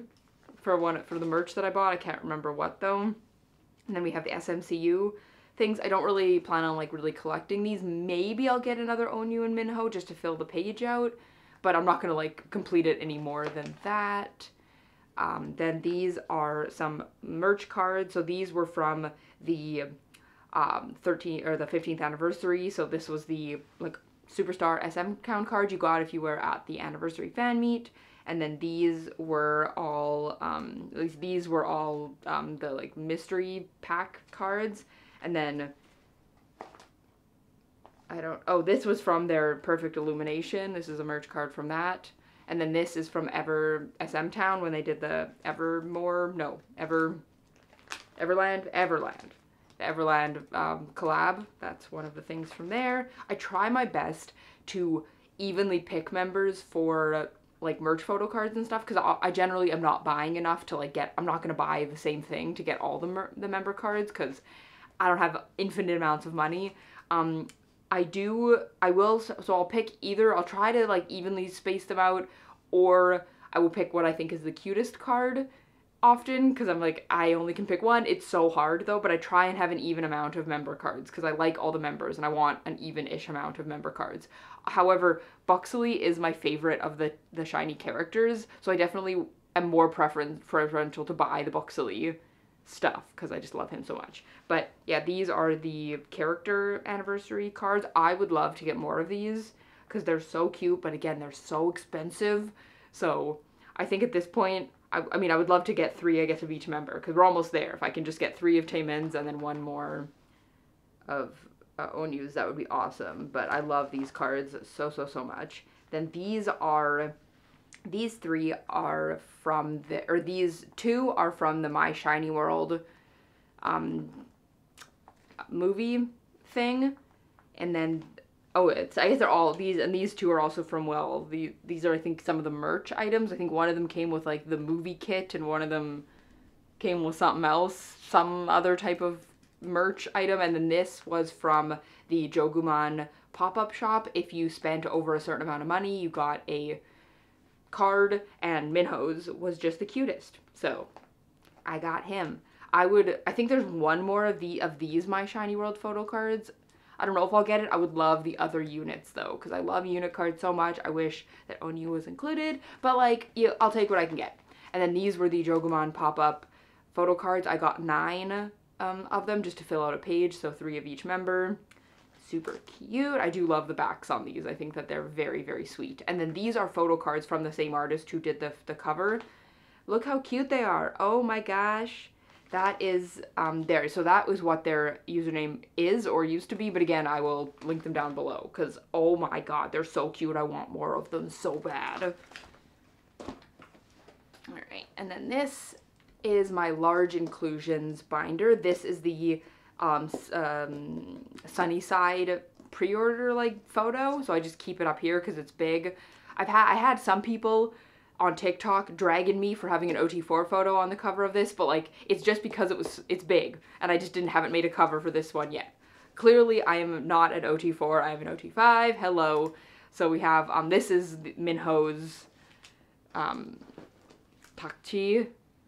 for the merch that I bought. I can't remember what though. And then we have the SMCU things. I don't really plan on like really collecting these. Maybe I'll get another Onyu and Minho just to fill the page out, but I'm not gonna like complete it any more than that. Then these are some merch cards. So these were from the 15th anniversary. So this was the like Superstar SM count card you got if you were at the anniversary fan meet. And then these were all the like mystery pack cards. And then this was from their Perfect Illumination. This is a merch card from that. And then this is from SM Town when they did the Everland the Everland collab. That's one of the things from there. I try my best to evenly pick members for like merch photo cards and stuff, because I generally am not buying enough to like I'm not going to buy the same thing to get all the member cards, because I don't have infinite amounts of money. So I'll pick either, I'll try to like evenly space them out, or I will pick what I think is the cutest card often, because I'm like, I only can pick one. It's so hard though, but I try and have an even amount of member cards because I like all the members and I want an even-ish amount of member cards. However, Buxley is my favorite of the SHINee characters, so I definitely am more preferential to buy the Buxley stuff because I just love him so much. But yeah, these are the character anniversary cards. I would love to get more of these because they're so cute, but again, they're so expensive. So I think at this point, I mean, I would love to get 3, I guess, of each member, because we're almost there. If I can just get 3 of Taemin's and then 1 more of Onyu's, that would be awesome. But I love these cards so much. Then these 3 are from these 2 are from the My SHINee World movie thing. And then, I guess they're all these, and these 2 are also from, these are, I think, some of the merch items. I think one of them came with, like, the movie kit, and one of them came with something else, some other type of merch item, and then this was from the Jogumon pop-up shop. If you spent over a certain amount of money, you got a card, and Minho's was just the cutest. So, I got him. I think there's one more of these My SHINee World photo cards. I don't know if I'll get it. I would love the other units though, because I love unit cards so much. I wish that Onyu was included, but like, I'll take what I can get. And then these were the Jogumon pop-up photo cards. I got 9 of them just to fill out a page, so 3 of each member. Super cute. I do love the backs on these. I think that they're very sweet. And then these are photo cards from the same artist who did the cover. Look how cute they are. Oh my gosh. That is there. So that was what their username is or used to be. But again, I will link them down below because, oh my god, they're so cute. I want more of them so bad. All right. And then this is my large inclusions binder. This is the Sunny Side pre-order like photo. So I just keep it up here because it's big. I had some people on TikTok dragging me for having an OT4 photo on the cover of this, but like, it's just because it's big, and I just haven't made a cover for this one yet. Clearly, I am not an OT4, I have an OT5, hello. So we have, this is Minho's, Takchi.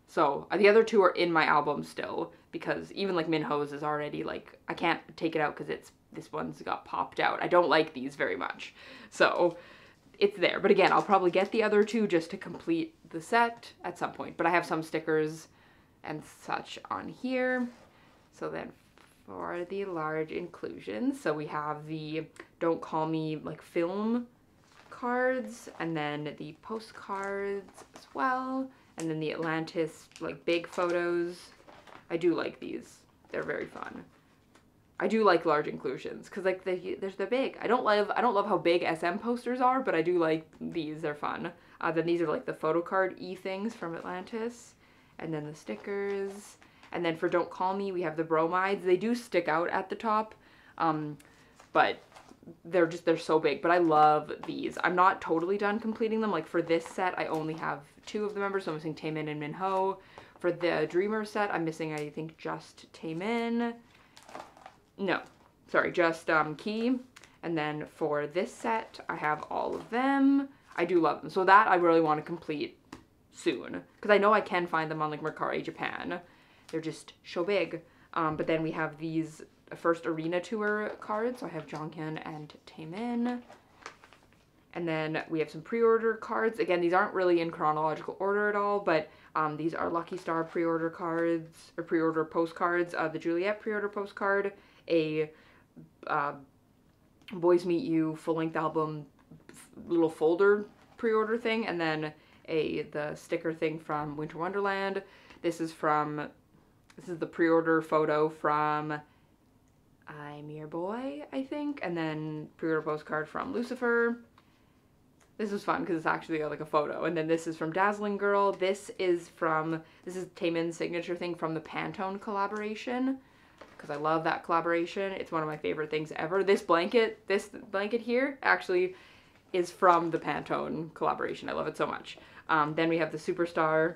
So, the other 2 are in my album still, because even like Minho's is already like, I can't take it out because this one's got popped out. I don't like these very much. So, it's there. But again, I'll probably get the other 2 just to complete the set at some point. But I have some stickers and such on here. So then for the large inclusions, so we have the Don't Call Me like film cards, and then the postcards as well, and then the Atlantis like big photos. I do like these. They're very fun. I do like large inclusions because like they're big. I don't love how big SM posters are, but I do like these. They're fun. Then these are like the PHOTOCARD things from Atlantis, and then the stickers. And then for Don't Call Me, we have the bromides. They do stick out at the top, but they're so big. But I love these. I'm not totally done completing them. Like for this set, I only have 2 of the members, so I'm missing Taemin and Minho. For the Dreamer set, I'm missing, I think, just Taemin. No, sorry, just Key. And then for this set, I have all of them. I do love them. So that I really want to complete soon, because I know I can find them on like Mercari Japan. They're just so big. But then we have these first arena tour cards. So I have Jonghyun and Taemin. And then we have some pre-order cards. Again, these aren't really in chronological order at all, but these are Lucky Star pre-order cards, or pre-order postcards. The Juliet pre-order postcard, a Boys Meet You full-length album little folder pre-order thing, and then the sticker thing from Winter Wonderland. This is the pre-order photo from I'm Your Boy, I think, and then pre-order postcard from Lucifer. This was fun because it's actually like a photo. And then this is from Dazzling Girl. This is Taemin's signature thing from the Pantone collaboration, because I love that collaboration. It's one of my favorite things ever. This blanket here actually is from the Pantone collaboration. I love it so much. Then we have the Superstar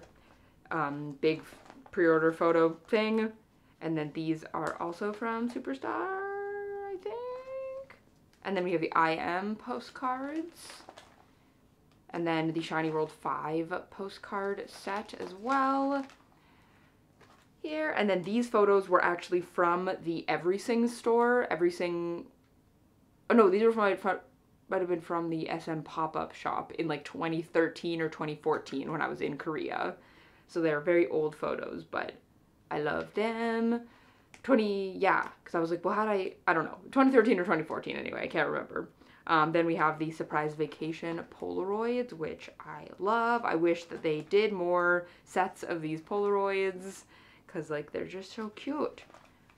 big pre-order photo thing. And then these are also from Superstar, I think. And then we have the I Am postcards. And then the SHINee World 5 postcard set as well. Here. And then these photos were actually from the Everything store. Oh no, these were might have been from the SM pop-up shop in like 2013 or 2014 when I was in Korea. So they're very old photos, but I love them. Yeah, because I was like, well, I don't know, 2013 or 2014 anyway, I can't remember. Then we have the Surprise Vacation Polaroids, which I love. I wish that they did more sets of these Polaroids, because like they're just so cute.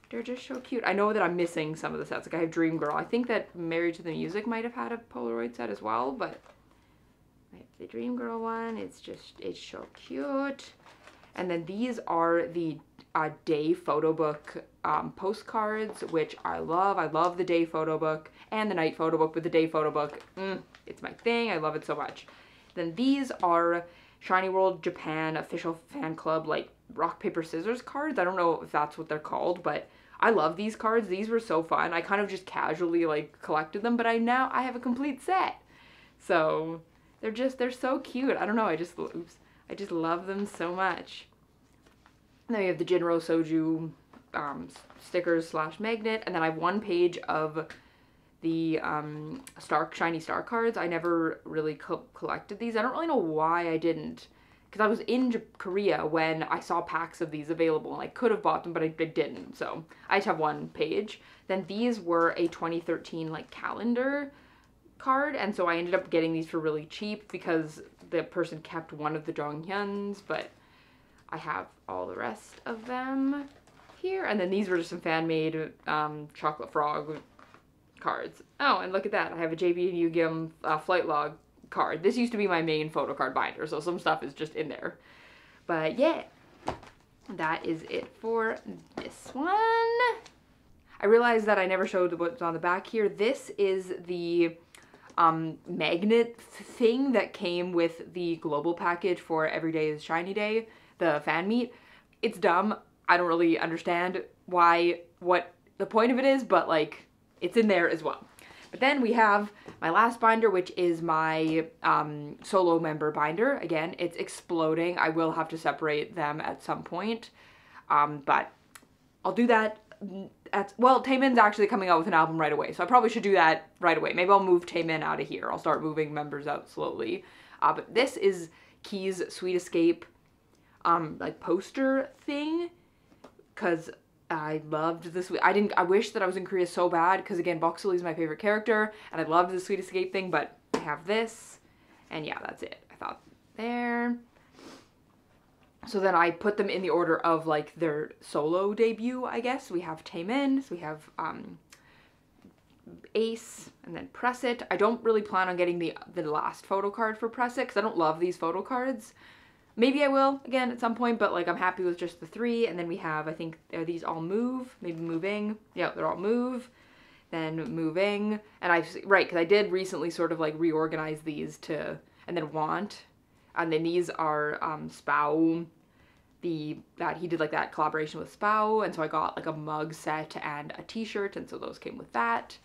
They're just so cute. I know that I'm missing some of the sets. Like I have Dream Girl. I think that Married to the Music might have had a Polaroid set as well, but I have the Dream Girl one. It's so cute. And then these are the day photo book postcards, which I love. I love the day photo book and the night photo book, but the day photo book, it's my thing. I love it so much. Then these are SHINee World Japan official fan club, like rock, paper, scissors cards. I don't know if that's what they're called, but I love these cards. These were so fun. I kind of just casually like collected them, but I have a complete set. So they're so cute. I don't know. I just love them so much. And then we have the Jinro Soju stickers / magnet, and then I have one page of the SHINee Star cards. I never really collected these. I don't really know why I didn't, because I was in Korea when I saw packs of these available, and I could have bought them, but I didn't. So I just have one page. Then these were a 2013 like calendar card, and so I ended up getting these for really cheap because the person kept one of the Jonghyun's, but I have all the rest of them here. And then these were just some fan-made chocolate frog cards. Oh, and look at that. I have a JB and Yu-Gi-Oh! Flight log card. This used to be my main photo card binder, so some stuff is just in there. But yeah, that is it for this one. I realized that I never showed what's on the back here. This is the magnet thing that came with the global package for Everyday is SHINee Day, the fan meet. It's dumb. I don't really understand what the point of it is, but like it's in there as well. But then we have my last binder, which is my solo member binder. Again, it's exploding. I will have to separate them at some point, but I'll do that. Well, Taemin's actually coming out with an album right away, so I probably should do that right away. Maybe I'll move Taemin out of here. I'll start moving members out slowly. But this is Key's Sweet Escape like poster thing, because I loved this. I wish that I was in Korea so bad, because again, Boxul is my favorite character, and I loved the Sweet Escape thing, but I have this, and yeah, that's it. I thought there. So then I put them in the order of like their solo debut, I guess. We have Taemin, so we have Ace, and then Press It. I don't really plan on getting the last photo card for Press It, because I don't love these photo cards. Maybe I will again at some point, but like I'm happy with just the 3. And then we have, I think, are these all move? Maybe moving. Yeah, they're all move. Then moving. And right, because I did recently sort of like reorganize these to, and then want. And then these are Spao. That he did like that collaboration with Spao, and so I got like a mug set and a t-shirt, and so those came with that.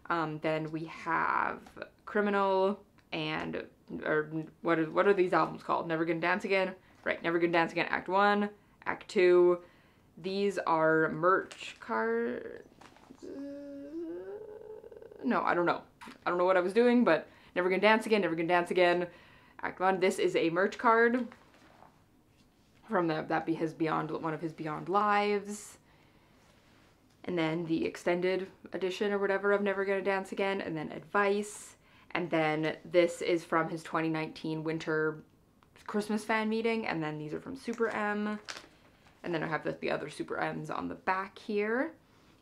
Then we have Criminal and or what are these albums called? Never Gonna Dance Again? Right, Never Gonna Dance Again, Act 1, Act 2. These are merch cards. No, I don't know. I don't know what I was doing, but Never Gonna Dance Again, Never Gonna Dance Again, Act 1. This is a merch card from one of his Beyond Lives. And then the extended edition or whatever of Never Gonna Dance Again, and then Advice. And then this is from his 2019 winter Christmas fan meeting, and then these are from Super M. And then I have the other Super M's on the back here.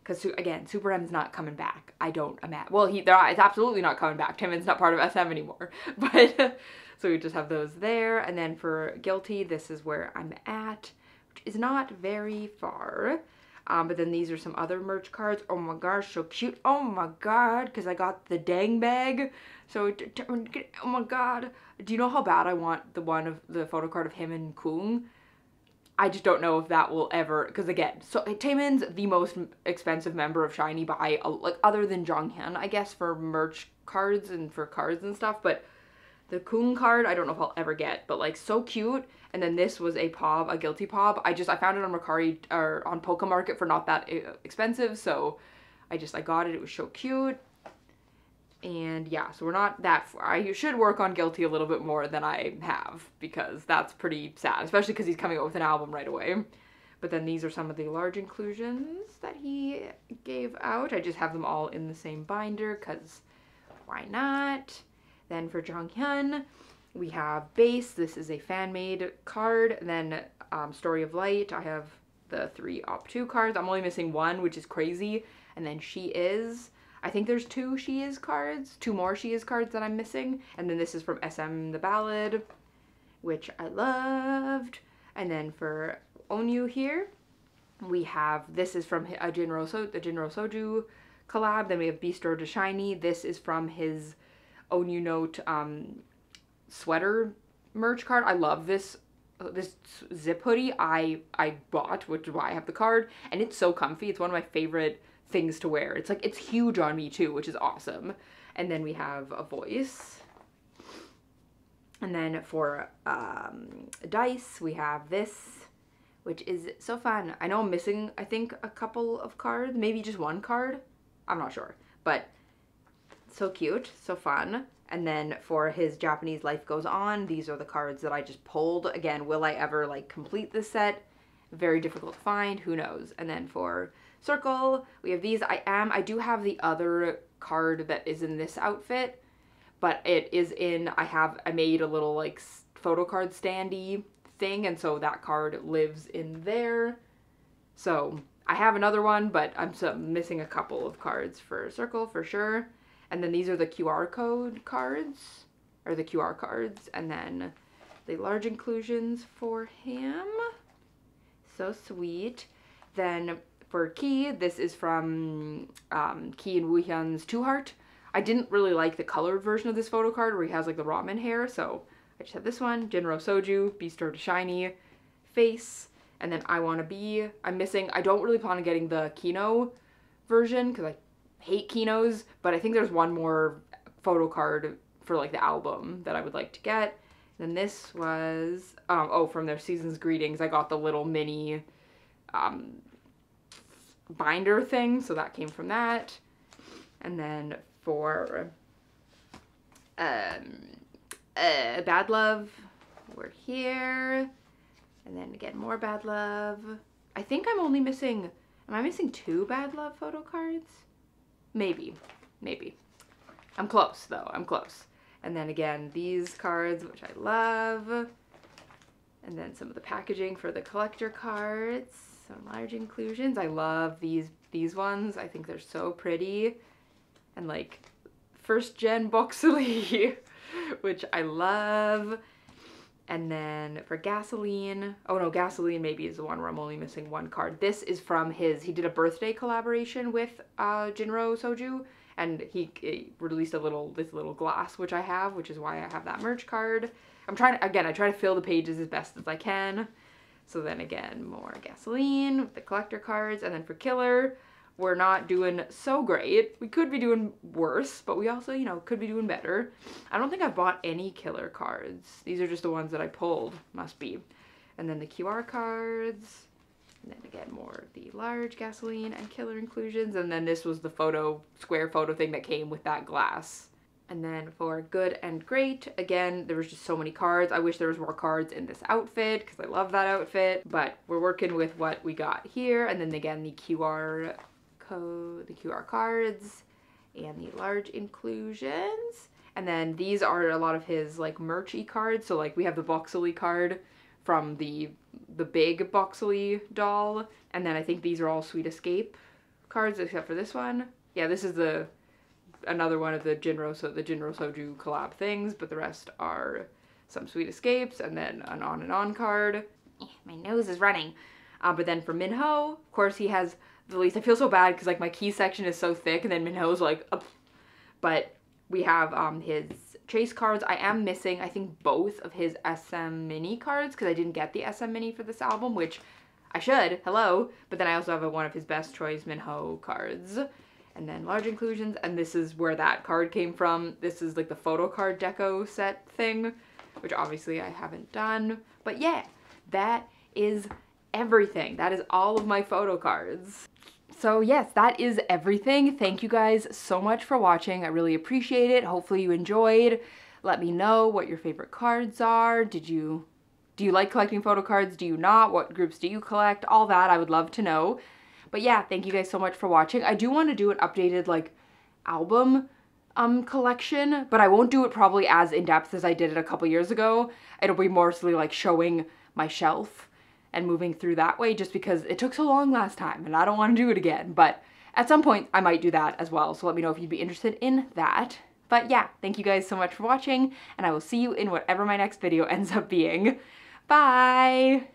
Because, again, Super M's not coming back. I don't imagine. Well, it's absolutely not coming back. Timon's not part of SM anymore. But, so we just have those there. And then for Guilty, this is where I'm at, which is not very far. But then these are some other merch cards. Oh my gosh, so cute. Oh my god, because I got the dang bag. So, oh my god. Do you know how bad I want the photo card of him and Kung? I just don't know if that will ever, because again, so Taemin's the most expensive member of SHINee by, like, other than Jonghyun, I guess, for merch cards and for cards and stuff, but the Kung card, I don't know if I'll ever get, but like, so cute. And then this was a Guilty Pob. I found it on Mercari, or on Poke Market for not that expensive, so I got it. It was so cute. And yeah, so we're not that far. I should work on Guilty a little bit more than I have, because that's pretty sad, especially because he's coming out with an album right away. But then these are some of the large inclusions that he gave out. I just have them all in the same binder, because why not? Then for Jonghyun, we have Base. This is a fan-made card. Then Story of Light, I have the 3 Op 2 cards. I'm only missing 1, which is crazy. And then She Is. I think there's 2 She Is cards, 2 more She Is cards that I'm missing. And then this is from SM The Ballad, which I loved. And then for Onyu here, we have, this is from the Jinro Soju collab. Then we have Beast Road to SHINee. This is from his Onyu Note sweater merch card. I love this zip hoodie I bought, which is why I have the card. And it's so comfy. It's one of my favorite things to wear. It's like, it's huge on me too, which is awesome. And then we have a Voice. And then for Dice, we have this, which is so fun. I know I'm missing, I think, a couple of cards, maybe just 1 card. I'm not sure, but so cute, so fun. And then for his Japanese Life Goes On, these are the cards that I just pulled. Again, will I ever like complete this set? Very difficult to find, who knows. And then for Circle, we have these. I do have the other card that is in this outfit, but it is in, I made a little like photo card standy thing, and so that card lives in there. So I have another one, but I'm missing a couple of cards for Circle for sure. And then these are the QR code cards, or the QR cards, and then the large inclusions for him. So sweet. Then for Key, this is from Key and Woohyun's Two Heart. I didn't really like the colored version of this photo card where he has like the ramen hair, so I just have this one. Jinro Soju, Beast Road to SHINee, Face, and then I Wanna Be. I'm missing, I don't really plan on getting the Kino version because I hate Kinos, but I think there's one more photo card for like the album that I would like to get. Then this was, oh, from their Season's Greetings, I got the little mini binder thing, so that came from that. And then for Bad Love, we're here. And then again, more Bad Love. I think I'm only missing, am I missing 2 Bad Love photo cards? Maybe. I'm close though, I'm close. And then again, these cards, which I love. And then some of the packaging for the collector cards. Some large inclusions. I love these ones. I think they're so pretty. And like, first gen Boxley, which I love. And then for Gasoline, oh no, Gasoline maybe is the one where I'm only missing 1 card. This is from he did a birthday collaboration with Jinro Soju, and he released this little glass, which I have, which is why I have that merch card. I try to fill the pages as best as I can. So then again, more Gasoline with the collector cards. And then for Killer, we're not doing so great. We could be doing worse, but we also, you know, could be doing better. I don't think I've bought any killer cards. These are just the ones that I pulled, must be. And then the QR cards. And then again, more of the large gasoline and killer inclusions. And then this was the square photo thing that came with that glass. And then for good and great, again, there was just so many cards. I wish there was more cards in this outfit because I love that outfit. But we're working with what we got here. And then again, the QR code, the QR cards, and the large inclusions. And then these are a lot of his like merchy cards. So like we have the Boxley card from the big Boxley doll. And then I think these are all Sweet Escape cards except for this one. Yeah, this is another one of the Jinro Soju collab things, but the rest are some Sweet Escapes and then an On and On card. My nose is running. But then for Minho, of course he has the least. I feel so bad because like my key section is so thick and then Minho's like up. But we have his chase cards. I am missing, I think, both of his SM Mini cards because I didn't get the SM Mini for this album, which I should. Hello. But then I also have one of his Best Choice Minho cards. And then large inclusions, and this is where that card came from. This is like the PHOTOCARD deco set thing, which obviously I haven't done. But yeah, that is everything. That is all of my photo cards. So yes, that is everything. Thank you guys so much for watching. I really appreciate it. Hopefully you enjoyed. Let me know what your favorite cards are. Do you like collecting photo cards? Do you not? What groups do you collect? All that I would love to know. But yeah, thank you guys so much for watching. I do want to do an updated like album collection, but I won't do it probably as in-depth as I did it a couple years ago. It'll be mostly like showing my shelf and moving through that way just because it took so long last time and I don't want to do it again. But at some point I might do that as well. So let me know if you'd be interested in that. But yeah, thank you guys so much for watching and I will see you in whatever my next video ends up being. Bye!